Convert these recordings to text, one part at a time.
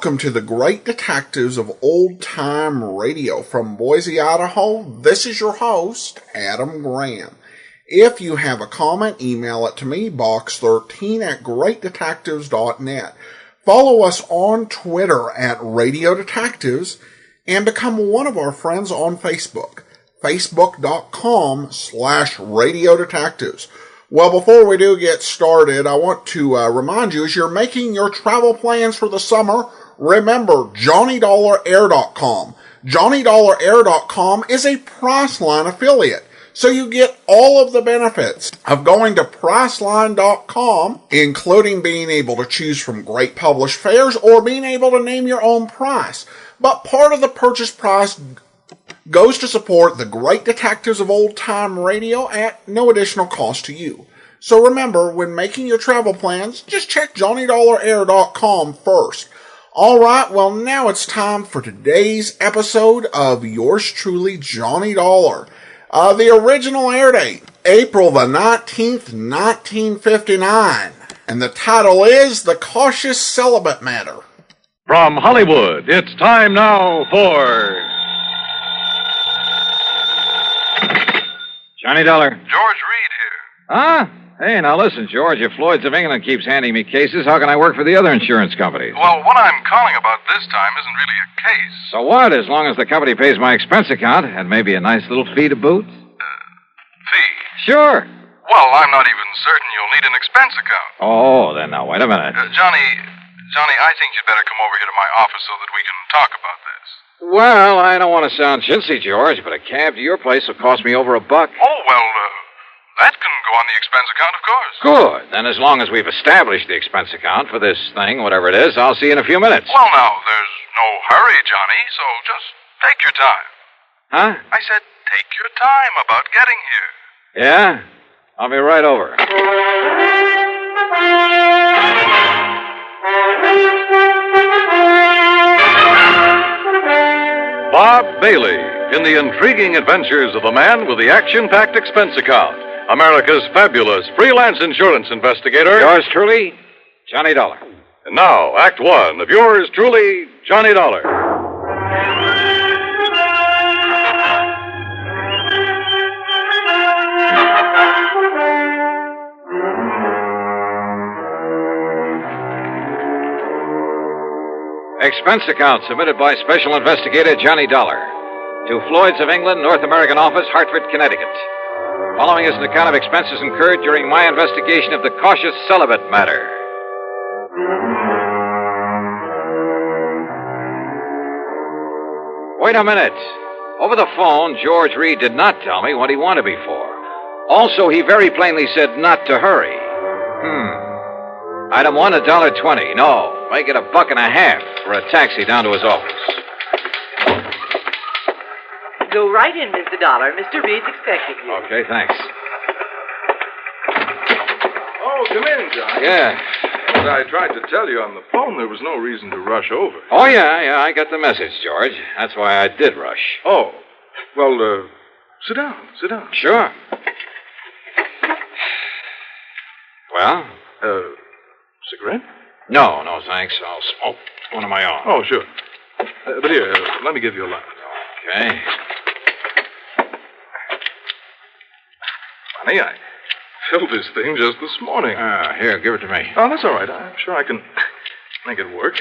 welcome to the Great Detectives of Old Time Radio. From Boise, Idaho, this is your host, Adam Graham. If you have a comment, email it to me, box13@greatdetectives.net. Follow us on Twitter at Radio Detectives and become one of our friends on Facebook, facebook.com/Radio Detectives. Well, before we do get started, I want to remind you, as you're making your travel plans for the summer, remember JohnnyDollarAir.com. JohnnyDollarAir.com is a Priceline affiliate, so you get all of the benefits of going to Priceline.com, including being able to choose from great published fares or being able to name your own price. But part of the purchase price goes to support the Great Detectives of Old Time Radio at no additional cost to you. So remember, when making your travel plans, just check JohnnyDollarAir.com first. Alright, well now it's time for today's episode of yours truly, Johnny Dollar. The original air date, April the 19th, 1959. And the title is The Cautious Celibate Matter. From Hollywood, it's time now for... Johnny Dollar. George Reed here. Huh? Hey, now listen, George. If Floyd's of England keeps handing me cases, how can I work for the other insurance companies? Well, what I'm calling about this time isn't really a case. So what? As long as the company pays my expense account and maybe a nice little fee to boot? Fee? Sure. Well, I'm not even certain you'll need an expense account. Oh, then now, wait a minute. Johnny, I think you'd better come over here to my office so that we can talk about this. Well, I don't want to sound chintzy, George, but a cab to your place will cost me over $1. Oh, well, that can go on the expense account, of course. Good. Then as long as we've established the expense account for this thing, whatever it is, I'll see you in a few minutes. Well, now, there's no hurry, Johnny, so just take your time. Huh? I said take your time about getting here. Yeah? I'll be right over. Bob Bailey in the intriguing adventures of the man with the action-packed expense account. America's fabulous freelance insurance investigator. Yours truly, Johnny Dollar. And now, Act One of yours truly, Johnny Dollar. Expense account submitted by Special Investigator Johnny Dollar to Floyd's of England, North American Office, Hartford, Connecticut. Following is an account of expenses incurred during my investigation of the cautious celibate matter. Wait a minute. Over the phone, George Reed did not tell me what he wanted me for. Also, he very plainly said not to hurry. Item 1, $1.20. No, make it $1.50 for a taxi down to his office. Go right in, Mr. Dollar. Mr. Reed's expecting you. Okay, thanks. Oh, come in, John. Yeah. As I tried to tell you on the phone, there was no reason to rush over. Oh, yeah, I got the message, George. That's why I did rush. Oh, well, sit down. Sure. Well? Cigarette? No, thanks. I'll smoke one of my own. Oh, sure. But here, let me give you a light. Okay. Honey, I filled this thing just this morning. Here, give it to me. Oh, that's all right. I'm sure I can make it work.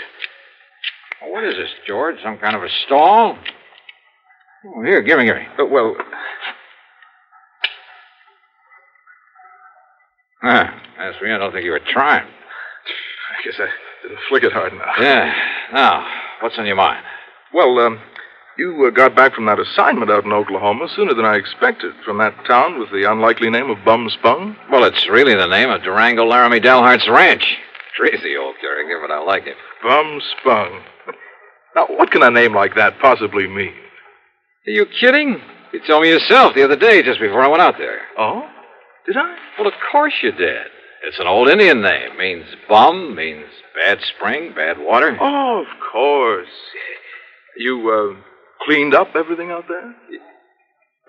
What is this, George? Some kind of a stall? Oh, here, give me. Well... As for you, I don't think you were trying. I guess I didn't flick it hard enough. Yeah. Now, what's on your mind? Well, you got back from that assignment out in Oklahoma sooner than I expected, from that town with the unlikely name of Bum Spung. Well, it's really the name of Durango Laramie Delhart's ranch. Crazy old character, but I like it. Bum Spung. Now, what can a name like that possibly mean? Are you kidding? You told me yourself the other day, just before I went out there. Oh? Did I? Well, of course you did. It's an old Indian name. Means bum, means bad spring, bad water. Oh, of course. You, cleaned up everything out there?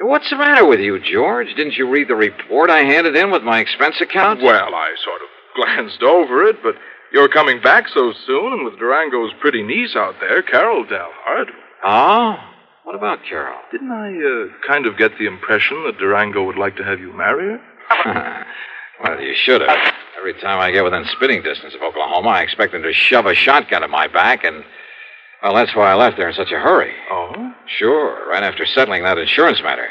What's the matter with you, George? Didn't you read the report I handed in with my expense account? Well, I sort of glanced over it, but You're coming back so soon, and with Durango's pretty niece out there, Carol Dalhart. Oh? What about Carol? Didn't I kind of get the impression that Durango would like to have you marry her? Well, you should have. Every time I get within spitting distance of Oklahoma, I expect him to shove a shotgun at my back, and, well, that's why I left there in such a hurry. Oh? Sure, right after settling that insurance matter.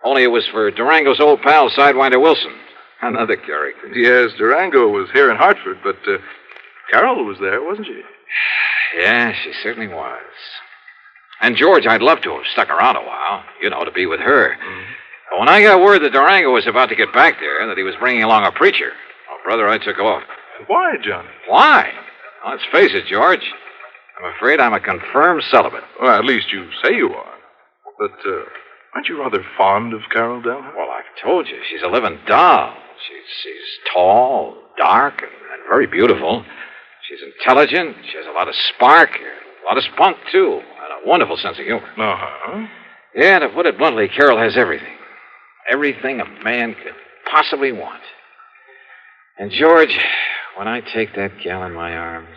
Only it was for Durango's old pal, Sidewinder Wilson. Another character. Yes, Durango was here in Hartford, but Carol was there, wasn't she? Yeah, she certainly was. And George, I'd love to have stuck around a while, to be with her. Mm-hmm. But when I got word that Durango was about to get back there and that he was bringing along a preacher, well, brother, I took off. Why, Johnny? Why? Well, let's face it, George. I'm afraid I'm a confirmed celibate. Well, at least you say you are. But, aren't you rather fond of Carol Dalhart? Well, I've told you, she's a living doll. She's tall, dark, and very beautiful. She's intelligent. She has a lot of spark, a lot of spunk, too, and a wonderful sense of humor. Uh-huh. Yeah, to put it bluntly, Carol has everything. Everything a man could possibly want. And, George, when I take that gal in my arms...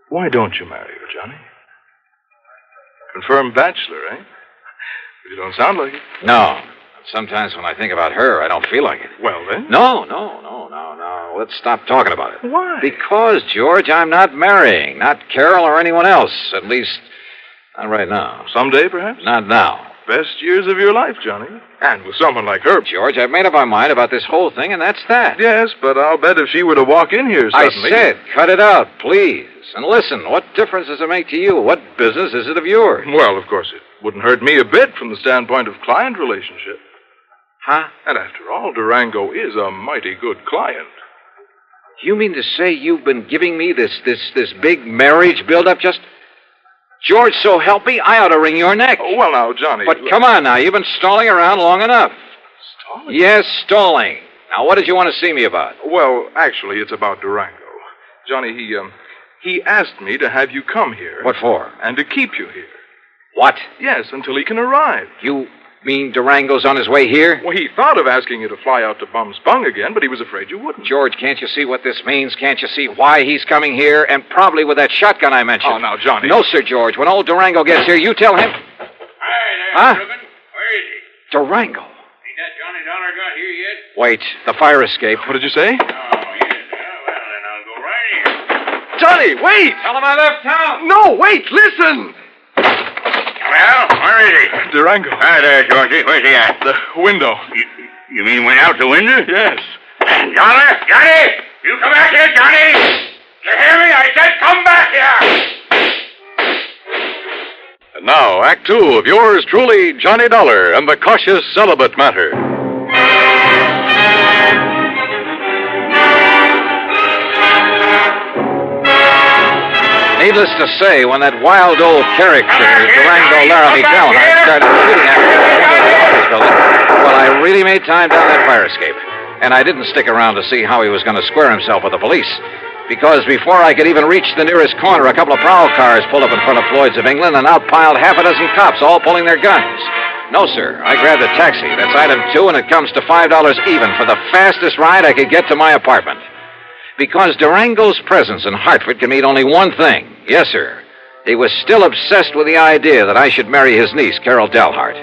Why don't you marry her, Johnny? Confirmed bachelor, eh? You don't sound like it. No. Sometimes when I think about her, I don't feel like it. Well, then? No. Let's stop talking about it. Why? Because, George, I'm not marrying. Not Carol or anyone else. At least, not right now. Someday, perhaps? Not now. Best years of your life, Johnny. And with someone like her. George, I've made up my mind about this whole thing, and that's that. Yes, but I'll bet if she were to walk in here suddenly... I said, cut it out, please. And listen, what difference does it make to you? What business is it of yours? Well, of course, it wouldn't hurt me a bit from the standpoint of client relationship. Huh? And after all, Durango is a mighty good client. You mean to say you've been giving me this big marriage build-up just... George, so help me, I ought to wring your neck. Oh, well, now, Johnny... But come on now, you've been stalling around long enough. Stalling? Yes, stalling. Now, what did you want to see me about? Well, actually, it's about Durango. Johnny, he asked me to have you come here. What for? And to keep you here. What? Yes, until he can arrive. You mean Durango's on his way here? Well, he thought of asking you to fly out to Bum Spung again, but he was afraid you wouldn't. George, can't you see what this means? Can't you see why he's coming here? And probably with that shotgun I mentioned. Oh, now, Johnny. No, sir, George. When old Durango gets here, you tell him... Hi there, Reuben. Where is he? Durango. Ain't that Johnny Dollar got here yet? Wait, the fire escape. What did you say? Oh, yes. Well, then I'll go right in. Johnny, wait! Tell him I left town. No, wait, listen! Well, where is he? Durango. Hi there, Georgie. Where's he at? The window. You mean went out the window? Yes. Dollar! Johnny! You come back here, Johnny! You hear me? I said come back here! And now, Act Two of yours truly, Johnny Dollar and the Cautious Celibate Matter. Needless to say, when that wild old character, Durango Laramie Dalhart, started shooting at me in the office building, well, I really made time down that fire escape. And I didn't stick around to see how he was going to square himself with the police. Because before I could even reach the nearest corner, a couple of prowl cars pulled up in front of Floyd's of England and out piled half a dozen cops, all pulling their guns. No, sir. I grabbed a taxi. That's item 2, and it comes to $5 even for the fastest ride I could get to my apartment. Because Durango's presence in Hartford can mean only one thing. Yes, sir. He was still obsessed with the idea that I should marry his niece, Carol Dalhart.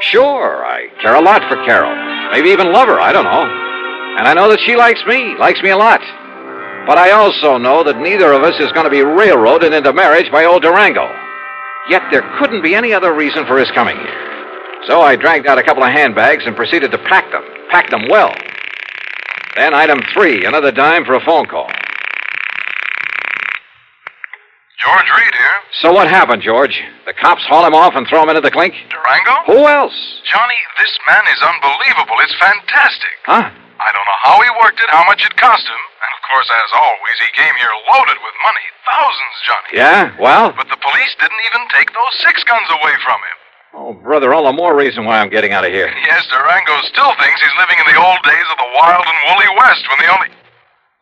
Sure, I care a lot for Carol. Maybe even love her, I don't know. And I know that she likes me a lot. But I also know that neither of us is going to be railroaded into marriage by old Durango. Yet there couldn't be any other reason for his coming here. So I dragged out a couple of handbags and proceeded to pack them well. Then item 3, another dime for a phone call. George Reed here. So what happened, George? The cops haul him off and throw him into the clink? Durango? Who else? Johnny, this man is unbelievable. It's fantastic. Huh? I don't know how he worked it, how much it cost him. And, of course, as always, he came here loaded with money. Thousands, Johnny. Yeah? Well? But the police didn't even take those 6 guns away from him. Oh, brother, all the more reason why I'm getting out of here. Yes, Durango still thinks he's living in the old days of the wild and woolly West when the only...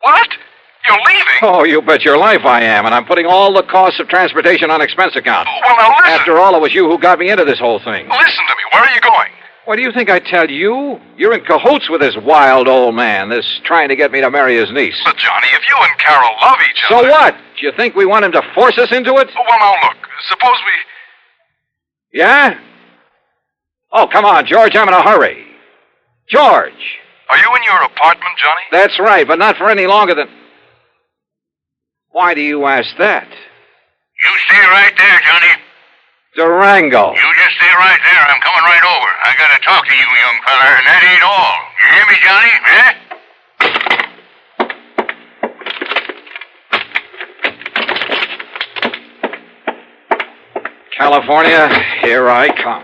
What? You're leaving? Oh, you bet your life I am, and I'm putting all the costs of transportation on expense account. Well, now listen. After all, it was you who got me into this whole thing. Listen to me. Where are you going? What do you think I tell you? You're in cahoots with this wild old man, this trying to get me to marry his niece. But, Johnny, if you and Carol love each So other... what? Do you think we want him to force us into it? Oh, well, now, look. Suppose we... Yeah? Oh, come on, George. I'm in a hurry. George! Are you in your apartment, Johnny? That's right, but not for any longer than... Why do you ask that? You stay right there, Johnny. Durango. You just stay right there. I'm coming right over. I gotta talk to you, young feller, and that ain't all. You hear me, Johnny? California, here I come.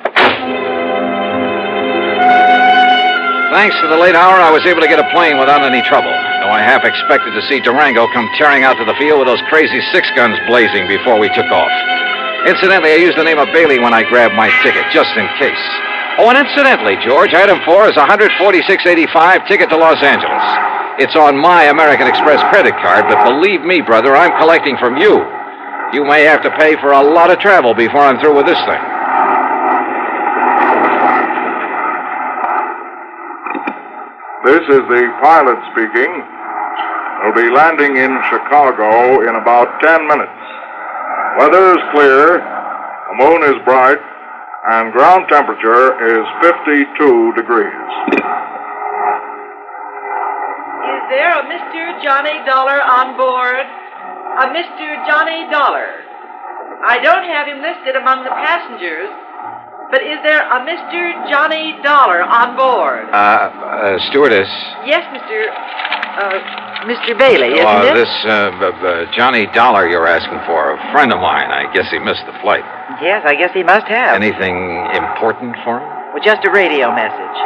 Thanks to the late hour, I was able to get a plane without any trouble, though I half expected to see Durango come tearing out to the field with those crazy six guns blazing before we took off. Incidentally, I used the name of Bailey when I grabbed my ticket, just in case. Oh, and incidentally, George, item 4 is a $146.85 ticket to Los Angeles. It's on my American Express credit card, but believe me, brother, I'm collecting from you. You may have to pay for a lot of travel before I'm through with this thing. This is the pilot speaking. We'll be landing in Chicago in about 10 minutes. Weather is clear, the moon is bright, and ground temperature is 52 degrees. Is there a Mr. Johnny Dollar on board? A Mr. Johnny Dollar. I don't have him listed among the passengers, but is there a Mr. Johnny Dollar on board? Stewardess. Yes, Mr. Bailey, isn't it? This Johnny Dollar you're asking for, a friend of mine. I guess he missed the flight. Yes, I guess he must have. Anything important for him? Well, just a radio message.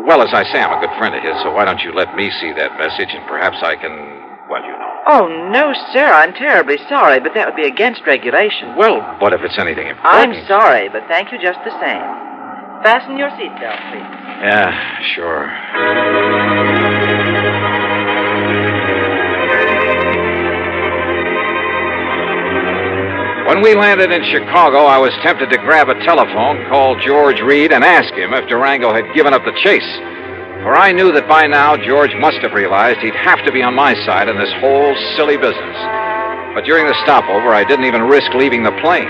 Well, as I say, I'm a good friend of his, so why don't you let me see that message, and perhaps I can, well, you know. Oh, no, sir. I'm terribly sorry, but that would be against regulations. Well, what if it's anything I'm important? sorry, but thank you just the same. Fasten your seatbelt, please. Yeah, sure. When we landed in Chicago, I was tempted to grab a telephone, call George Reed, and ask him if Durango had given up the chase. For I knew that by now George must have realized he'd have to be on my side in this whole silly business. But during the stopover, I didn't even risk leaving the plane.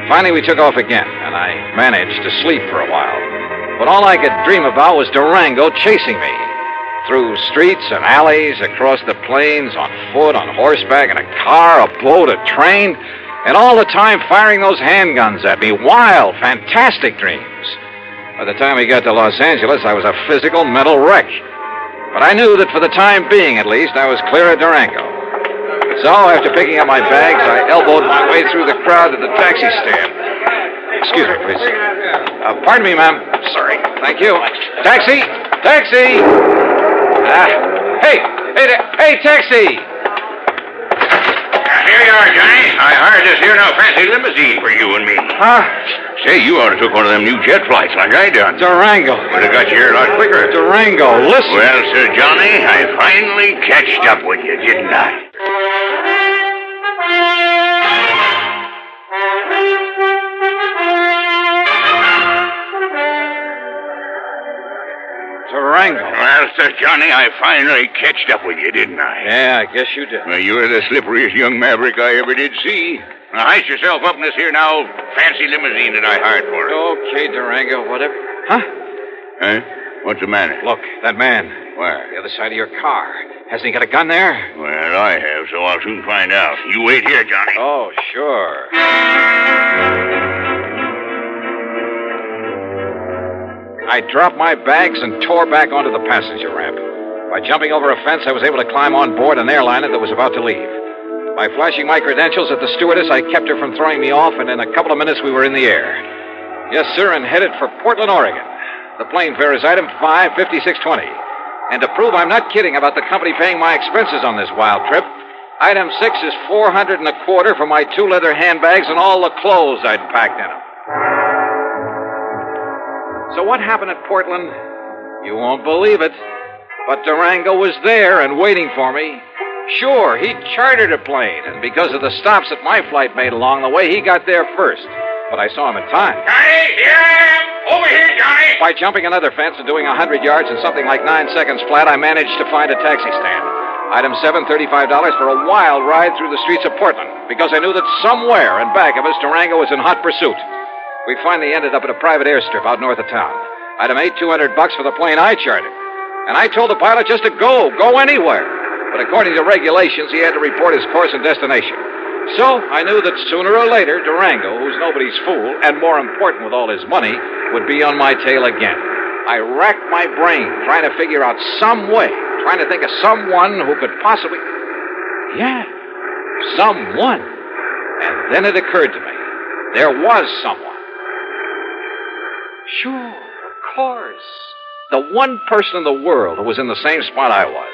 Finally, we took off again, and I managed to sleep for a while. But all I could dream about was Durango chasing me. Through streets and alleys, across the plains, on foot, on horseback, in a car, a boat, a train, and all the time firing those handguns at me. Wild, fantastic dreams. By the time we got to Los Angeles, I was a physical, mental wreck. But I knew that for the time being, at least, I was clear of Durango. So, after picking up my bags, I elbowed my way through the crowd to the taxi stand. Excuse me, please. Pardon me, ma'am. Sorry. Thank you. Taxi! Taxi! Hey, taxi! Here you are, Johnny. I hired this here now fancy limousine for you and me. Huh? Say, you ought to took one of them new jet flights like I done. Durango. Would have got you here a lot quicker. Durango, listen. Well, Sir Johnny, I finally catched up with you, didn't I? Durango. Well, Sir Johnny, I finally catched up with you, didn't I? Yeah, I guess you did. Well, you're the slipperiest young maverick I ever did see. Now, heist yourself up in this here now fancy limousine that I hired for it. Okay, Durango, whatever. Huh? Huh? What's the matter? Look, that man. Where? The other side of your car. Hasn't he got a gun there? Well, I have, so I'll soon find out. You wait here, Johnny. Oh, sure. I dropped my bags and tore back onto the passenger ramp. By jumping over a fence, I was able to climb on board an airliner that was about to leave. By flashing my credentials at the stewardess, I kept her from throwing me off, and in a couple of minutes we were in the air. Yes, sir, and headed for Portland, Oregon. The plane fare is item 55620. And to prove I'm not kidding about the company paying my expenses on this wild trip, item 6 is $425 for my 2 leather handbags and all the clothes I'd packed in them. So what happened at Portland? You won't believe it. But Durango was there and waiting for me. Sure, he chartered a plane, and because of the stops that my flight made along the way, he got there first. But I saw him in time. Johnny, here I am. Over here, Johnny! By jumping another fence and doing 100 yards in something like 9 seconds flat, I managed to find a taxi stand. Item 7, $35 for a wild ride through the streets of Portland, because I knew that somewhere in back of us, Durango was in hot pursuit. We finally ended up at a private airstrip out north of town. Item 8, $200 for the plane I chartered. And I told the pilot just to go anywhere. But according to regulations, he had to report his course and destination. So I knew that sooner or later, Durango, who's nobody's fool, and more important with all his money, would be on my tail again. I racked my brain trying to figure out some way, trying to think of someone who could possibly... Yeah, someone. And then it occurred to me. There was someone. Sure, of course. The one person in the world who was in the same spot I was.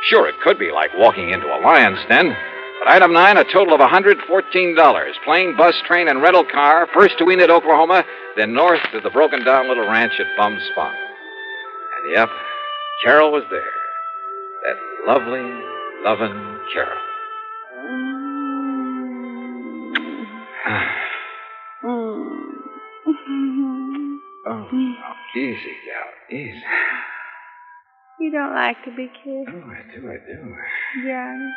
Sure, it could be like walking into a lion's den. But item 9, a total of $114. Plane, bus, train, and rental car. First to Enid, Oklahoma, then north to the broken-down little ranch at Bum Spot. And yep, Carol was there. That lovely, loving Carol. Oh, easy, gal, easy. You don't like to be kissed? Oh, I do. Johnny.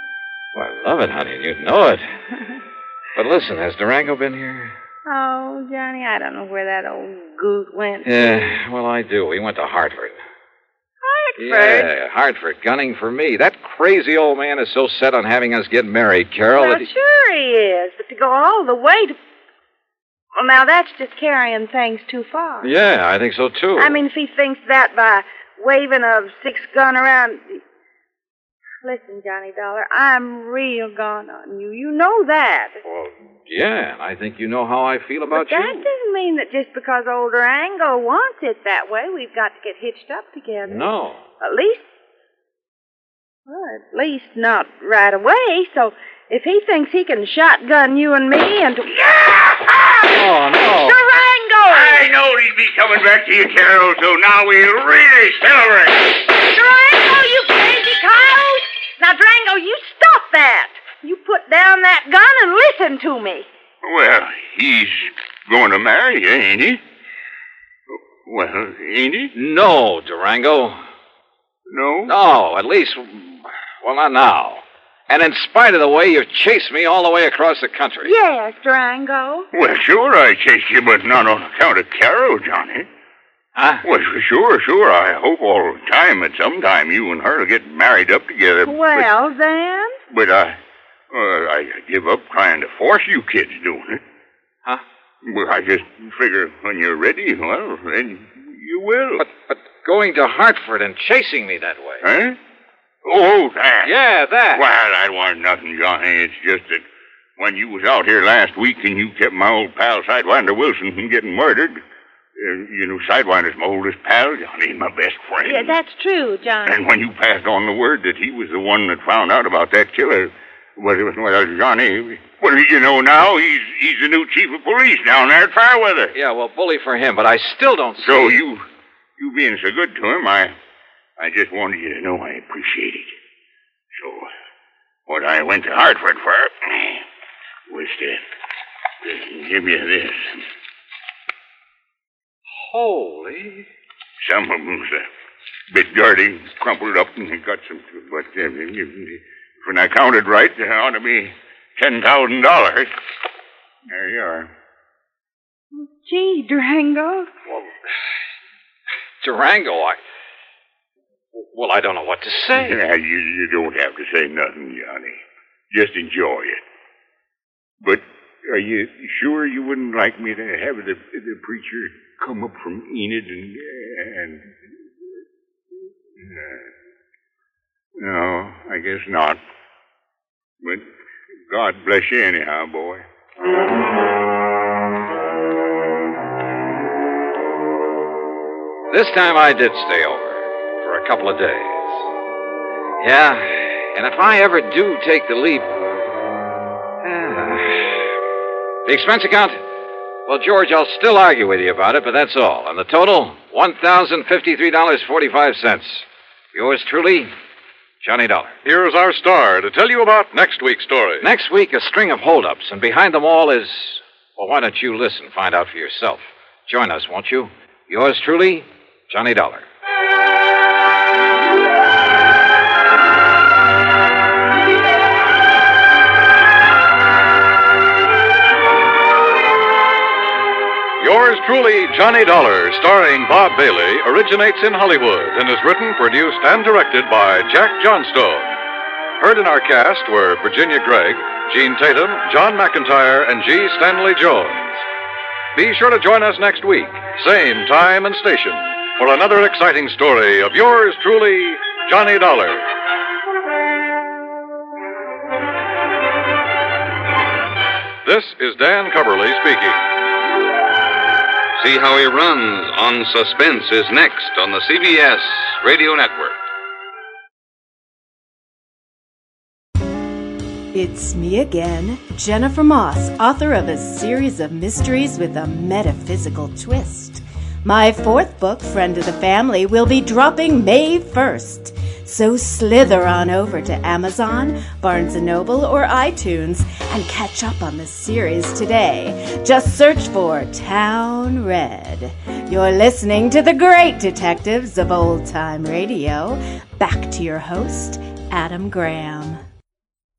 Oh, I love it, honey, and you know it. But listen, has Durango been here? Oh, Johnny, I don't know where that old goose went. Yeah, well, I do. He went to Hartford. Hartford? Yeah, Hartford, gunning for me. That crazy old man is so set on having us get married, Carol. Well, that he... sure he is, but to go all the way to... Well, now, that's just carrying things too far. Yeah, I think so, too. I mean, if he thinks that by waving a 6-gun around... Listen, Johnny Dollar, I'm real gone on you. You know that. Well, yeah, and I think you know how I feel about But that doesn't mean that just because old Durango wants it that way, we've got to get hitched up together. No. At least not right away. So if he thinks he can shotgun you and me and... Oh, no. Durango! I knowed he'd be coming back to you, Carol, so now we really celebrate. Durango, you crazy coyote! Now, Durango, you stop that. You put down that gun and listen to me. Well, he's going to marry you, ain't he? Well, ain't he? No, Durango. No? No, at least... Well, not now. And in spite of the way you've chased me all the way across the country. Yes, Durango. Well, sure I chased you, but not on account of Carol, Johnny. Huh? Well, sure. I hope all the time that sometime you and her will get married up together. Well, then? But I give up trying to force you kids doing it. Huh? Well, I just figure when you're ready, well, then you will. But going to Hartford and chasing me that way. Huh? Oh, that. Yeah, that. Well, that wasn't nothing, Johnny. It's just that when you was out here last week and you kept my old pal Sidewinder Wilson from getting murdered... you know, Sidewinder's my oldest pal, Johnny, my best friend. Yeah, that's true, Johnny. And when you passed on the word that he was the one that found out about that killer, well, Johnny, what do you know now? He's the new chief of police down there at Fairweather. Yeah, well, bully for him, but I still don't see... So you being so good to him, I just wanted you to know I appreciate it. So, what I went to Hartford for was to give you this. Holy. Some of them's a bit dirty, crumpled up, and got some... But when I counted right, there ought to be $10,000. There you are. Gee, Durango. Well, Durango, I don't know what to say. Yeah, you don't have to say nothing, Johnny. Just enjoy it. But are you sure you wouldn't like me to have the preacher come up from Enid and no, I guess not. But God bless you anyhow, boy. This time I did stay over for a couple of days. Yeah, and if I ever do take the leap... The expense account? Well, George, I'll still argue with you about it, but that's all. And the total, $1,053.45. Yours truly, Johnny Dollar. Here's our star to tell you about next week's story. Next week, a string of holdups, and behind them all is... Well, why don't you listen, find out for yourself. Join us, won't you? Yours truly, Johnny Dollar. Yours truly, Johnny Dollar, starring Bob Bailey, originates in Hollywood and is written, produced, and directed by Jack Johnstone. Heard in our cast were Virginia Gregg, Gene Tatum, John McIntyre, and G. Stanley Jones. Be sure to join us next week, same time and station, for another exciting story of yours truly, Johnny Dollar. This is Dan Coverly speaking. See How He Runs on Suspense is next on the CBS Radio Network. It's me again, Jennifer Moss, author of a series of mysteries with a metaphysical twist. My fourth book, Friend of the Family, will be dropping May 1st. So slither on over to Amazon, Barnes & Noble, or iTunes and catch up on the series today. Just search for Town Red. You're listening to the great detectives of old-time radio. Back to your host, Adam Graham.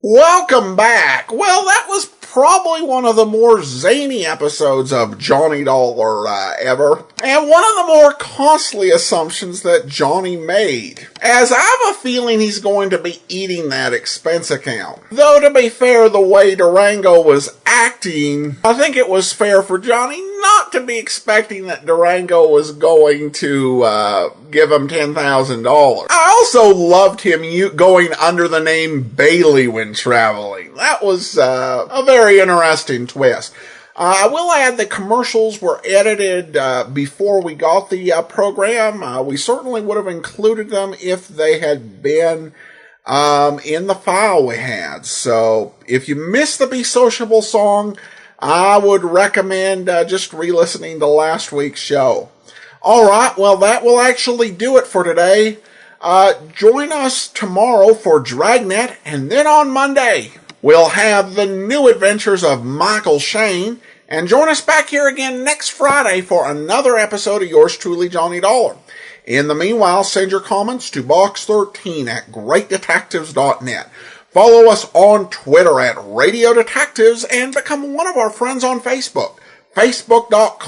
Welcome back. Well, that was probably one of the more zany episodes of Johnny Dollar ever, and one of the more costly assumptions that Johnny made, as I have a feeling he's going to be eating that expense account. Though, to be fair, the way Durango was acting, I think it was fair for Johnny not to be expecting that Durango was going to give him $10,000. I also loved him going under the name Bailey when traveling. That was a very interesting twist. I will add the commercials were edited before we got the program. We certainly would have included them if they had been in the file we had. So if you missed the Be Sociable song, I would recommend just re-listening to last week's show. Alright, well that will actually do it for today. Join us tomorrow for Dragnet, and then on Monday we'll have the new adventures of Michael Shane, and join us back here again next Friday for another episode of yours truly, Johnny Dollar. In the meanwhile, send your comments to box13 at greatdetectives.net. Follow us on Twitter at Radio Detectives, and become one of our friends on Facebook, facebook.com.